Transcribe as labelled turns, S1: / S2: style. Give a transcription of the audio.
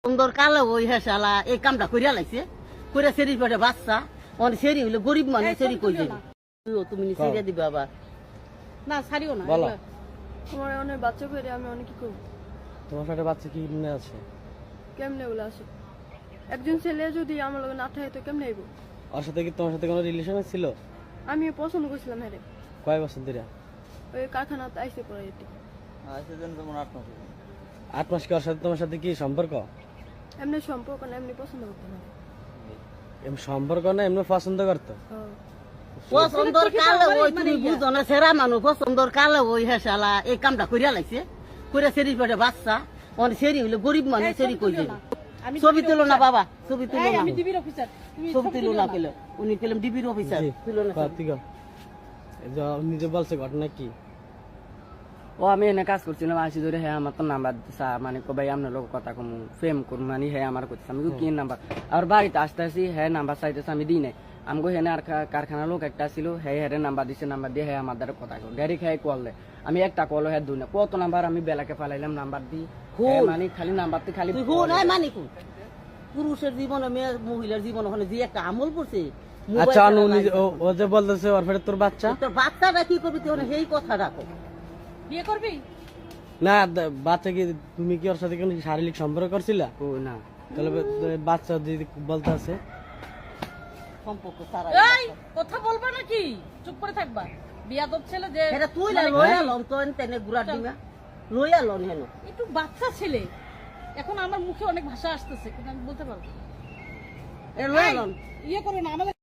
S1: সুন্দর কালো ওই হেসালা এই কামটা করিয়া লাইছে করে সেরি পড়ে বাচ্চা অন সেরি হইলে গরিব মানুষ সেরি কই যাবে তুমি নি সেরিয়া দিবা আবার
S2: না ছাড়িও না
S3: বলো।
S4: তোমার অনেক বাচ্চা করে আমি অনেক কি করবো?
S3: তোমার সাথে বাচ্চা কি মনে আছে?
S4: কেমনে ওগুলো আসে? একজন ছেলে যদি আমার লগে না থাকে তো কেমনে আইব?
S3: ওর সাথে কি তোমার সাথে কোনো রিলেশন ছিল?
S4: আমি পছন্দ করছিলাম হ্যাঁ রে।
S3: কয় বছর ধরে?
S4: ওই কারখানাতে আইসে পড়ে এটি।
S3: সেদিন তোমার 8 মাস কি ওর সাথে তোমার সাথে কি সম্পর্ক?
S4: এমনি সম্পর্ক না, এমনি পছন্দ করতাম না।
S3: এমনি সম্পর্ক না, এমনি পছন্দ করতো?
S1: পছন্দর কালো ওই তুমি বুঝো না সেরা মানুষ পছন্দর কালো ওই হেসালা এই কামটা করিয়া লাইছে করে সেরি পড়ে বাচ্চা অন সেরি হইলে গরিব মানুষ সেরি কই যাবে ছবি তুলো না বাবা ছবি তুলো না
S2: আমি ডিবির অফিসার তুমি
S1: ছবি তুলো না পেলে উনি পেলাম ডিবির অফিসার তুলো না
S3: ঠিক আছে। এই যে নিজে বলছে ঘটনা কি?
S5: ও আমি এনে কাজ করছিলাম আসি ধরে হ্যাঁ আমার তো নাম্বার দিছা মানে ভাই আপনার লোক কথা কম ফেম করুন মানে হ্যাঁ আমার করছে আমি কি নাম্বার আর বাড়িতে আসতে আসি হ্যাঁ নাম্বার চাইতেছে আমি দিই নাই আমাকে হেনে আর কারখানার লোক একটা ছিল হ্যাঁ হ্যাঁ নাম্বার দিছে নাম্বার দিয়ে হ্যাঁ আমার দ্বারা কথা কম গাড়ি খেয়ে কল দেয় আমি একটা কল হ্যাঁ দুই না কত নাম্বার আমি বেলাকে ফালাইলাম নাম্বার দিই মানে খালি নাম্বার খালি
S1: তুই হুন আয় মানি কোন পুরুষের জীবনে মেয়ে মহিলার জীবনে ওখানে যে একটা আমল করছে
S3: আচ্ছা ও যে বলতেছে ওর ফেরে তোর বাচ্চা
S1: তোর বাচ্চাটা কি করবি তুই সেই কথা রাখো
S2: বিয়ে করবি
S3: না বাচ্চা কি তুমি কি ওর সাথে কোনো শারীরিক সম্পর্ক করছিলা?
S5: ও না
S3: তাহলে বাচ্চা যদি বলতে আছে
S1: সম্পর্ক সারা
S2: এই কথা বলবা নাকি চুপ করে থাকবা বিয়াদব ছেলে যে
S1: এটা তুই না লইয়া লন তো তেনে গুড়া ডিমা লইয়া লন হেন
S2: একটু বাচ্চা ছেলে এখন আমার মুখে অনেক ভাষা আসতেছে কিন্তু আমি বলতে পারবো
S1: এটা লইয়া লন
S2: ইয়ে করো না আমাদের